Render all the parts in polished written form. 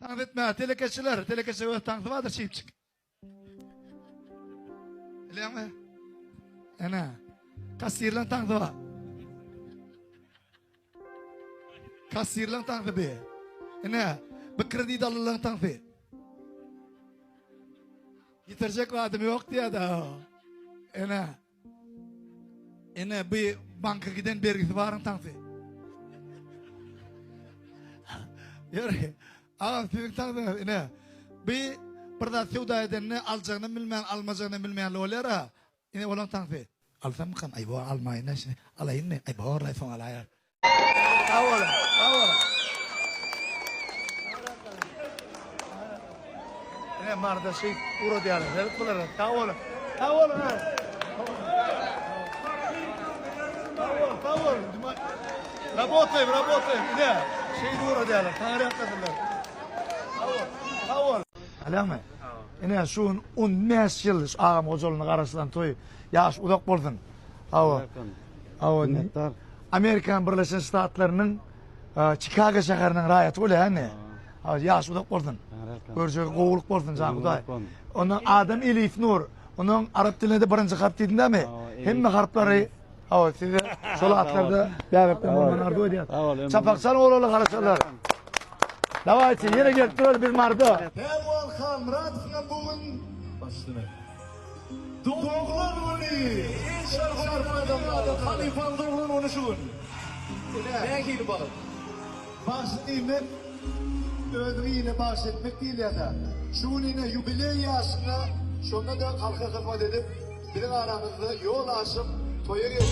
Tanıt etme, telekeçiler ve tanıtı vardır şeyipçik. Biliyor musun? Ana, kasirlan tanıtı var. Kasirlan tanıtı be. Ana, bir kredi dalırlan tanıtı. Getirecek vadim yok diye da. Ana, bir banka giden vergisi varın tanıtı. Yürü. Ağam sizin tanıdınız. Bir burada sevda edenini alacağını bilmeyen, almayacağını bilmeyen olayara. Olan tanıdı. Alsam mı kan? Ay bu almayın. Alayın ne? Ay bu orayı son alayar. Tavola. Marda şey uro diyorlar. Evet bunlar. Tavola. Работаем. Ne? Şey uro diyorlar. Tanrı kadınlar. Tavola. Alama. Şu 15 yıl ağam hocalığının arasından toy yaş uzak boldun. Amerikan Birleşik Ştatlarının Chicago şehrinin rayatı öyle yani. Yaş uzak boldun. Görüşe kovuluk boldun canım Kuday. Onun adam Elif Nur. Onun Arap dilinde birinci harp dedin mi? Hem harpleri size solatlarda bebekten olmanlar böyle diyor. Çapaksan oğlu karışırlar. Davayçı yere gelip bir marda. Pehlivan Xan Muradov'un bugün başını. Doğulan bunu. İnşallah Halifan doğulan onu şu gün. Ne gibi balık? Bahsettiğimden ödüğüyle bahsetmek değil ya da. Şunine jubiley yaşına şunda da halka hizmet edip bizim aramızda yol açıp toya geldik.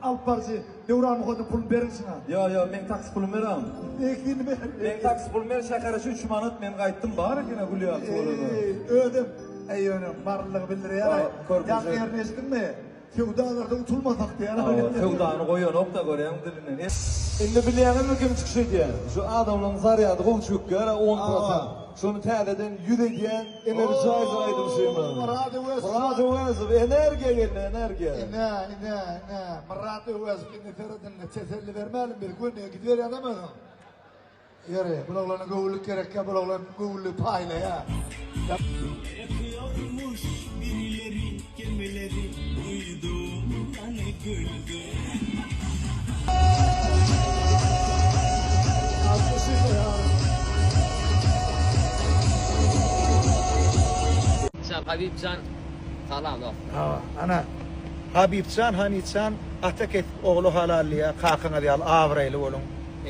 Alparcı, devran muhadı pul verirsin ha. Yo, men taksi pulum verem. Ekini ver. Men taksi pulum ver, şakaraşı 3 manat men qaytdım bar ekene gülüyor. Ödüm. Ey önüm, barlığı bildiriyor. Yan yerini estin mi? Fevdalarda utulmasak diye. Fevdanı koyuyor, nokta göreyim dilinden. Şimdi bilyenim mi kim çıkışı diye. Şu adamların zaryadı kolçuk göre 10%. Şunu tədədən yüdəyən energizer aydım şeyim. Murat Övezov, energiya geldi, energiya. Murat Övezov inni feridinne teselli vermeyelim bir gün gidiyor ya demedim. Yürü, bulanın gövüllük gerek ya, bulanın gövüllük payla ya. Yakıyormuş birileri kelimeleri duydum hani güldüm. Habibcan salam dost. Ana Habibcan, Hamidcan Ataket oğlu halalliye kalkına diyal avraylı olun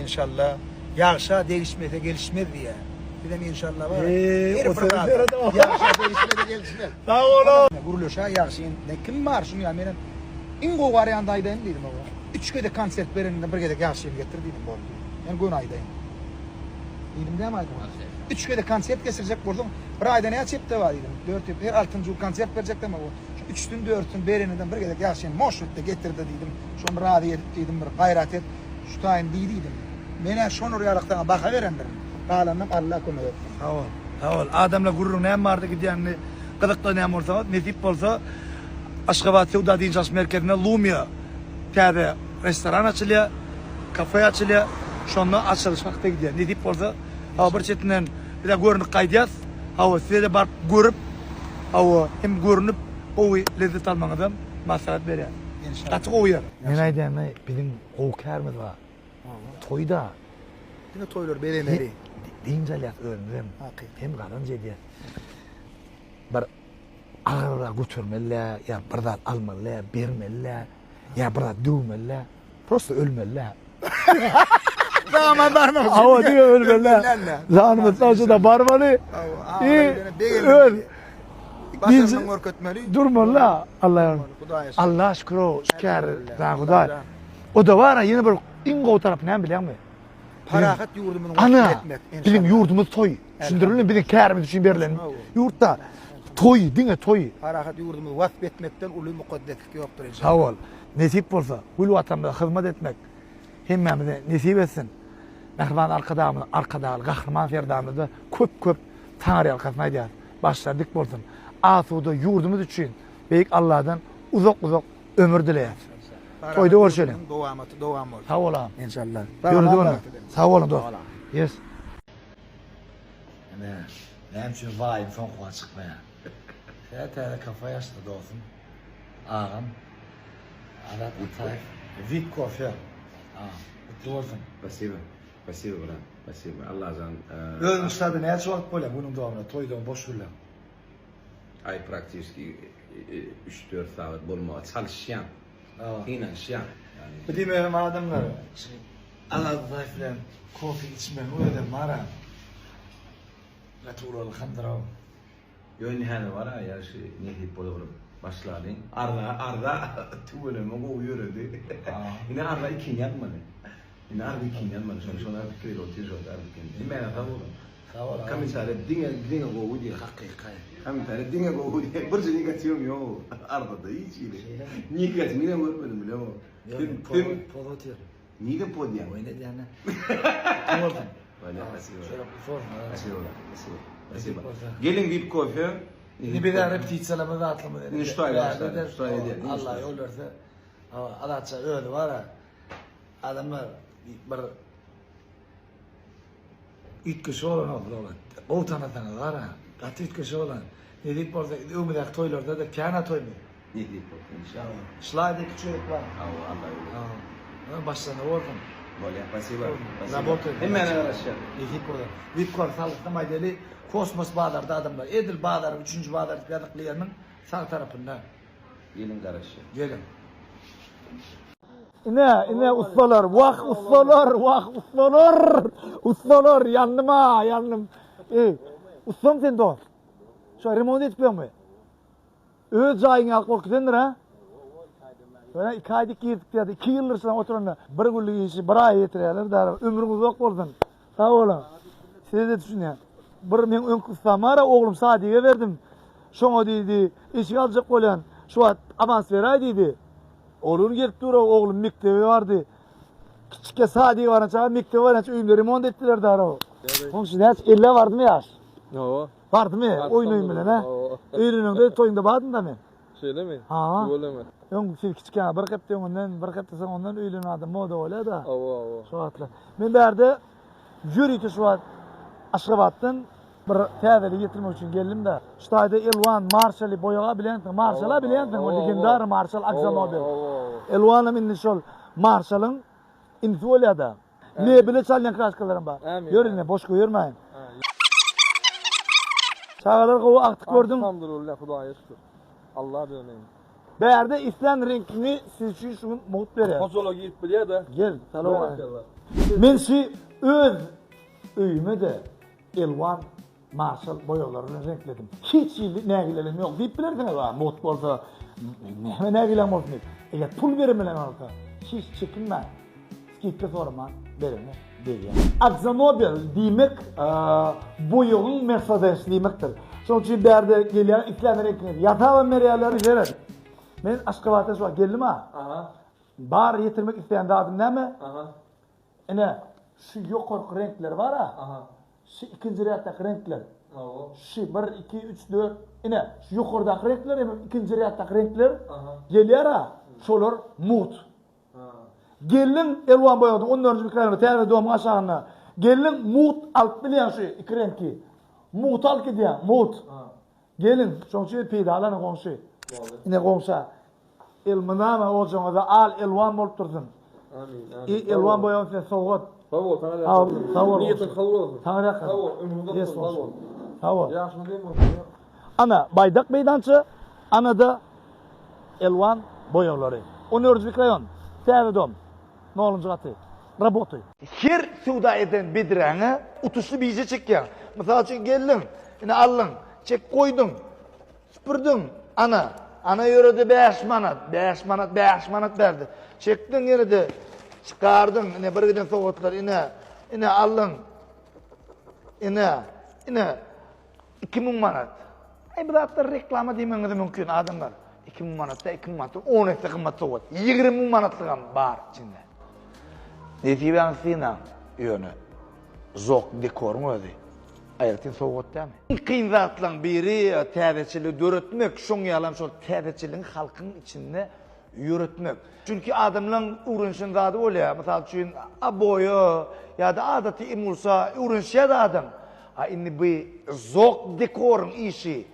inşallah. Yağışa değişmede gelişmez diye. Bir de inşallah var. O sözlere de yağışa değişmede gelişmez. Sağ olun. Kuruluşa yağışın ne kim var şunu ya benim ingo var yandaydım dedim baba. 3 kere konser vereninde bir kere yağışını getirdim bu. Ben gün aydayım. Dedim de mi aydım? 3 kere konser kesilecek buldum. Bir ayda ne açıptı var dedim. 4 her 6. konser verecektim ama o. 3'tün 4'tün bereninden bir kere yağışını moşutte getirdi dedim. Şunu radyo dedim bir gayret et. Şu tayın dedim. Mene şunu rüyalıktan baka verendir. Kalanım Allah konuyor. Sağ ol. Adamla gururun ne vardı gidiyen Kılıkta ne olsa, nesip olsa Aşkabat Sevda Dinças Merkezi'ne Lumia tabi restoran açılıyor, kafe açılıyor. Şonla açılış vakti gidiyor. Nesip olsa bir çetinden bir de görünüp kaydıyaz. Size de barıp görüp hem görünüp o lezzet almanızdan maslahat veriyor. Açık o yer. Ne aydan bizim kovkarımız var. Toyda. Yine toylar belenleri. Deyinceliyat öğrendim. Hem kalınca diye. Bir ağırla götürmeliler, ya birden almalılar, vermeliler, ya birden dövmeliler. Prosto ölmeliler. Zaman barmalı. Ama diyor ölmeliler. Zanımız nasıl da barmalı. Öl. Başarının korkutmalı. Durmalılar. Allah şükür o şükür. Kuday. O da var ya yine bir ingo tarafı ne biliyor musun? Parahat yurdumun ana bizim yurdumuz toy. Düşündürülün bizim kârimiz için verilen yurtta toy, dine toy. Parahat yurdumu vasf etmekten ulu mukaddeslik yoktur inşallah. Sağ ol. Nesip olsa, bu vatandaşa hizmet etmek hemmemize nesip etsin. Mehriban arkadağı, kahraman ferdamızda köp Tanrı katmay diýär. Başladık bolsun. Asuda yurdumuz üçün beýik Allah'dan uzak ömür dileýär. Toyda görüşelim. Dowam bol. Sağ olam inşallah. Görüşürüz. Sağ olun dost. Yes. Benim için vayim son kuva çıkmaya. Tele kafa yaşlı dostum. Ağam. Arat Atay. Vip kofi. Mutlu olsun. Спасибо, брат. Спасибо. Allah razı Özün ştadı ne çok böyle bunun doğumuna toydan boş gürler. Ay praktiski 3-4 saat bulmaya çalışacağım. İnanışacağım. Bir de benim adamlar. Arat Atay filan kofi içmen öyle mara. Laturalı kandırav. Yönhane var ya şey nehir bulurum. Başlayın. Arda tuvaleme uyuyordu. Yine Arda ikinci yapmadı. Yine Arda ikinci yapmadı. Sonra Arda köyde oturuyor. Arda ikinci. Ben tavuğum. Kami tane dinge kovu diye. Kami tane dinge kovu diye. Bir şey negatifim yok. Arda'da hiç iyi. Negatif ne görmedim biliyor musun? Polatıyor. Niye podium? Oyna diyene. Olsun. Спасибо. Gelin bir kofi. Bir de repetisyonlarımı da atlama dedi. Niştay Allah yol verse. Adatça öyle var ha. Adamlar bir 3 kişi olan olur. O tanıtanı var ha. Kaç 3 kişi olan. Dedik orada ümidak toylarda da kâna toy mu? Ne diyeyim inşallah. Şlayda küçük var. Allah. Başlarına vurdum. Böyle спасибо. Работаю. Hemen arkadaşlar. Dedik orada. Vipkor sağlıklı maydeli kosmos bağlarda adamlar. Edil bağları 3. bağlar yanıklayanın sağ tarafında. Gelin kardeşim. Gelin. İne ustalar, ustalar yandım. Ustam sen de. Şu remont etmiyor mu? Öz cayına korkutendir ha? Böyle 2 aylık girdik dedi. 2 yıldır sana oturanda bir günlük işi bir ay yetirerler da ömrüm uzak olsun. Sağ olun. Siz de düşünün. Bir men ön ustam var oğlum Sadi'ye verdim. Şoňa dedi, işi alacak bolan. Şu at avans veray dedi. Oğlum gelip dur oğlum mektebi vardı. Kiçike Sadi varınca mektebi varınca öýümleri remont ettiler da ara. Komşu ne 50 vardı mı yaş? Yo. Vardı mı? Oyun bilen ha. Öýünüňde toýunda bardın da men. Şöyle mi? Ha. Böyle mi? Yok kiçike bir hepte ondan bir hepte sen ondan öýlen adam moda öyle da. Avo. Şu atla. Men berde jüri şu at Aşgabatdan bir täzeli getirmek için geldim de. Ştaýda Elwan Marshall'ı boyaga bilensiň. Marshall'a bilensiň, o legendar Marshall Aksamobil. Elwan'a minni şol Marshall'ın infoliada. Ne bile çalyan kraskalarım bar. Görün boş koyurmayın. Çağalar gowy aktyk gördüm. Elhamdülillah Hudaýa şükür. Allah döneyin. Berde islan renkini siz üçün şunu mut berer. Konsolo giyip bilýär de. Gel, salam. Men şu öz öýüme de Elwan Marshall boyalaryny renkledim. Hiç nägilerim yok. Dip bilerdiňiz ha, mut bolsa nägilem bolsun. Eger pul bermelen alsa, hiç çekinme. Skipke sorma, berene diýär. Aksamobil diýmek boýagyň Mercedes diýmekdir. Şoň üçin berde gelýän islan renkleri, ýata we merýärleri jerer. Men Aşgabat'a şu geldim ha. Aha. Bar yetirmek isteyen de adım näme? Aha. Ene şu ýokarky renkler var ha. Aha. Şu ikinji rýatdaky renkler. Avo. Şu 1 2 3 4 ene şu ýokardaky renkler hem ikinji rýatdaky renkler. Aha. Gelýär ha. Şolar mut. Ha. Gelin Elwan boýady 14-nji mikrofonu täze dom aşagyna. Gelin mut alyp bilýän şu iki renkki. Mut alyp gidýär, mut. Ha. Gelin şoňçy peýdalany goňşy. Ine goňşa. Elmanama oljaňyza al Elwan bolup dursun. Amin. Elwan boýagyny sowgat. Sağ ol, sana da. Sağ ol. Niyetin kabul olsun. Sana da. Sağ ol, ömründe Sağ olsun. ol. Sağ ol. Yaxşı diýme. Ana Baydak meydançı, ana da Elwan boyaglary. 14-nji mikrofon. Täze dom. Nolunji gaty. Работай. Her suda eden bidraňy utuşly bize çekýär. Mysal üçin geldin, ine aldyň, çek koýdun. Süpürdün. Ana ýörede 5 manat berdi. Çekdiň ýerde çıkardyň, ine bir giden sowgatlar ine aldyň. Ine 2000 manat. Ay biratlar reklama diýmeniz mümkin adamlar. 2000 manat, 2000 manat, 10 etse kymmat sowgat. 20 manatlygan bar içinde. Ne diýýän sina? Yönü. Zok dekorun özi. Ayaktin soğuk değil mi? Kıyın zatlan biri təbəçili dörütmek, şoň yalan şol təbəçilin halkın içinde yürütmek. Çünkü adamların uğrunşun zadı olya. Misal üçün aboyu ya da adatı imulsa uğrunşya da adam. Indi bu zok dekorun işi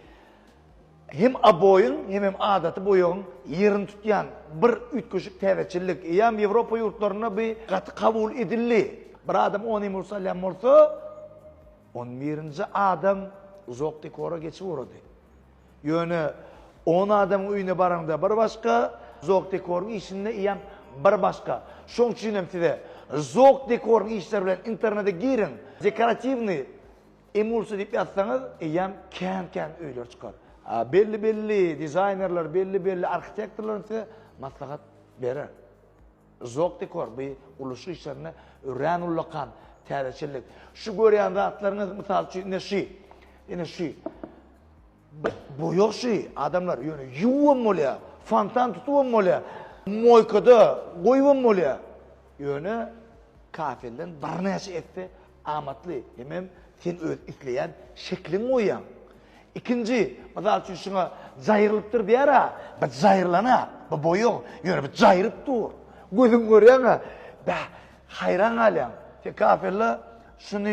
hem aboyun hem adatı boyun yerini tutyan bir ütköşük təbəçillik. Iyam Avrupa yurtlarına bir katı kabul edilli. Bir adam onu imulsa lem olsa 11. adam zok dekora geçip uğradı. Yönü 10 adamın uyuna baranda bir başka, zok dekorun işinde iyam bir başka. Şoň üçin hem size zok dekorun işleri bilen internete girin. Dekorativni emulsa deyip yazsanız iyam kän öýler çıkar. Belli dizaynerler, belli arkitektorlar size maslahat berer. Zok dekor bu uluşu işlerine ören ullakan təbəçillik. Şu görýän zatlaryňyz misal üçin ene şu. Boýak şu adamlar ýöne ýuwam bolýar, fontan tutwam bolýar, moýkada goýwam bolýar. Ýöne kafelden bir näçe etdi amatly. Hemem sen öz isleýän şeklin goýýan. İkinci, misal üçin şuna jaýrylypdyr diýär, bir jaýrylana, bu boýak ýöne bir jaýryp dur. Gözüň görýän, hayran alýan. Kafirler şunu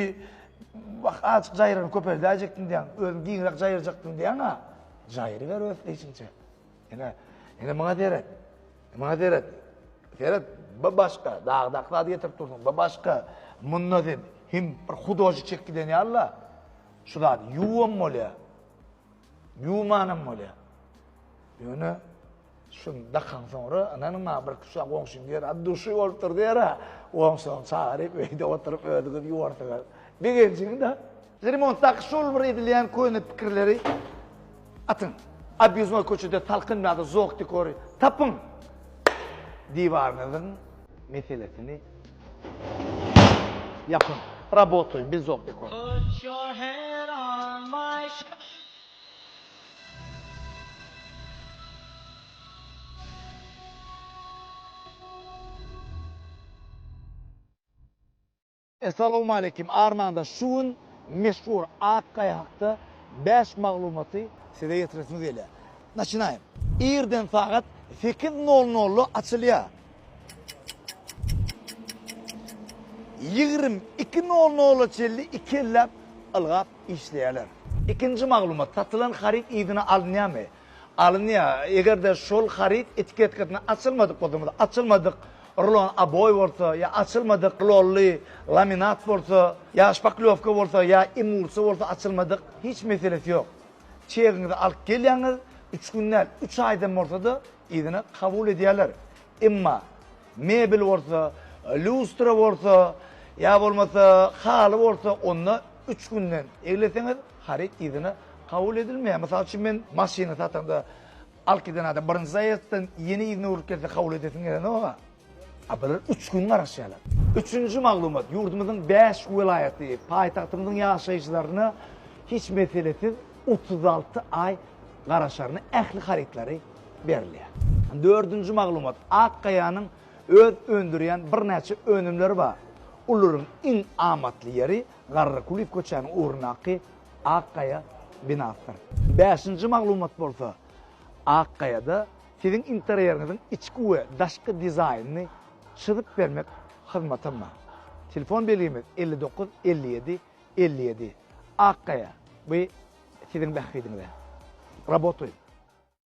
bak açık jaýrany köpeldäjekdiň diýen, özüň giňrak jaýrajaktyn diýen ha. Jaýry ber ösleýçinçe. Ene maňa deret. Deret başga, dağdakla getirip dursun. Başga munna dep hem bir hudoji çekgiden ýalla. Şuda ýuwam bolýar. Ýuwmanam bolýar. Ýöne şunda kan sonra ananyň ma bir kuşa goňşun diýer, "Aduşy bolupdyr" diýer. Oňşan çaryp öýde oturup öýdügip ýuwardylar. Begençiň da remontda şol bir edilýän köýne pikirleri atın. Abýuzma köçede talkynmady zok dekory tapyň. Diwarnyň meselesini yapın. Работай без зок dekory. Put your hand on my shoulder. Assalamu alaikum. Armanda şuun meşhur Akkaya hakda 5 maglumatı size getiresimiz geliyor. Начинаем. Irden saat 8:00 açılıyor. 22:00 çelli 2 lap ılgap işleyeler. İkinci maglumat, satılan harit idine alınıyor mu? Alınıyor. Eğer de şol harit etiketketine açılmadık kodumda, açılmadık rulon aboy bolsa, ya açılmadık rulonlu laminat bolsa, ya şpaklovka bolsa, ya imursa bolsa açılmadık, hiç meselesi yok. Çeğinizi alıp gelýäňiz, 3 günler, 3 aydan bolsa da idine kabul ediyorlar. Emma mebel bolsa, lustra bolsa, ya bolmasa halı bolsa, onu 3 günden egleseňiz, harit idine kabul edilmeýär. Mesela için men maşina satanda alıp giden adam birinci zaýatdan yeni idine urup gelse kabul edesin ne oga? Abiler 3 gün garaşýarlar. Üçüncü maglumat, yurdumuzun 5 vilayaty, paýtagtymyzyň ýaşaýjylaryna hiç meselesiz 36 ay garaşaryny ähli haritleri berilýär. Dördüncü maglumat, Akkayanyň öz öndürýän bir näçe önümleri bar. Olaryň iň amatly ýeri Garrakulip köçäniň urnaky Akkaya binasy. 5-nji maglumat bolsa, Akkayada siziň interýeriňiziň içki we daşky dizaýnyny çyzyp bermek hyzmatyma. Telefon belgimiz 59 57 57. Akkaya. Bu siziň bähridiňizde. Работай.